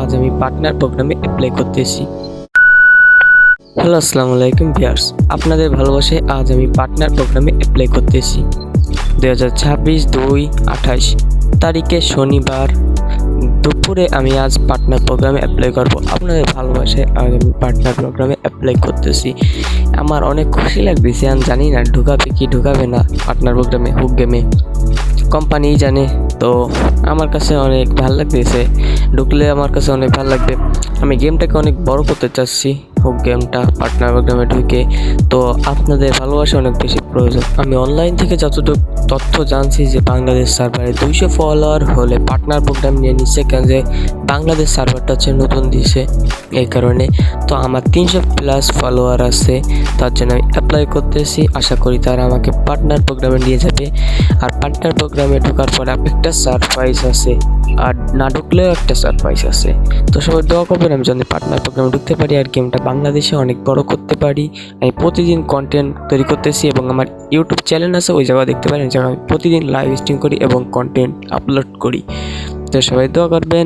আজ আমি পার্টনার প্রোগ্রামে অ্যাপ্লাই করতেছি। হ্যালো, আসসালামু আলাইকুম ভিউয়ার্স, আপনাদের ভালোবাসায় আজ আমি পার্টনার প্রোগ্রামে অ্যাপ্লাই করতেছি। 2026/2/28 তারিখে শনিবার দুপুরে আমি আজ পার্টনার প্রোগ্রামে অ্যাপ্লাই করব। আপনাদের ভালোবাসায় আজ আমি পার্টনার প্রোগ্রামে অ্যাপ্লাই করতেছি। আমার অনেক খুশি লাগতেছে। আমি জানি না ঢুকাবে কি ঢুকাবে না পার্টনার প্রোগ্রামে, হুক গেমে, কোম্পানিই জানে। তো আমার কাছে অনেক ভালো লাগতেছে, ঢুকলে আমার কাছে অনেক ভালো লাগবে। আমি গেমটাকে অনেক বড় করতে চাচ্ছি, হুক গেমটা পার্টনার প্রোগ্রামে ঢুকে। তো আপনাদের ভালোবাসা অনেক বেশি প্রয়োজন। আমি অনলাইন থেকে যতটুকু তথ্য জানছি যে বাংলাদেশ সার্ভারে 200 ফলোয়ার হলে পার্টনার প্রোগ্রাম নিয়ে নিচ্ছে, কেন যে বাংলাদেশ সার্ভারটা হচ্ছে নতুন দিছে এই কারণে। তো আমার 300+ ফলোয়ার আছে, তার জন্য আমি অ্যাপ্লাই করতেছি। আশা করি তারা আমাকে পার্টনার প্রোগ্রামে নিয়ে যাবে। আর পার্টনার প্রোগ্রামে ঢোকার পরে একটা সারপ্রাইজ আছে, আর না ঢুকলেও একটা সারপ্রাইজ আছে। তো সবাই দোয়া করবেন আমি যদি পার্টনার প্রোগ্রামে ঢুকতে পারি আর গেমটা বাংলাদেশে অনেক বড় করতে পারি। আমি প্রতিদিন কন্টেন্ট তৈরি করতেছি এবং আমার ইউটিউব চ্যানেল আছে, ওই জায়গায় দেখতে পারেন, যেখানে আমি প্রতিদিন লাইভ স্ট্রিম করি এবং কন্টেন্ট আপলোড করি। তো সবাই দোয়া করবেন।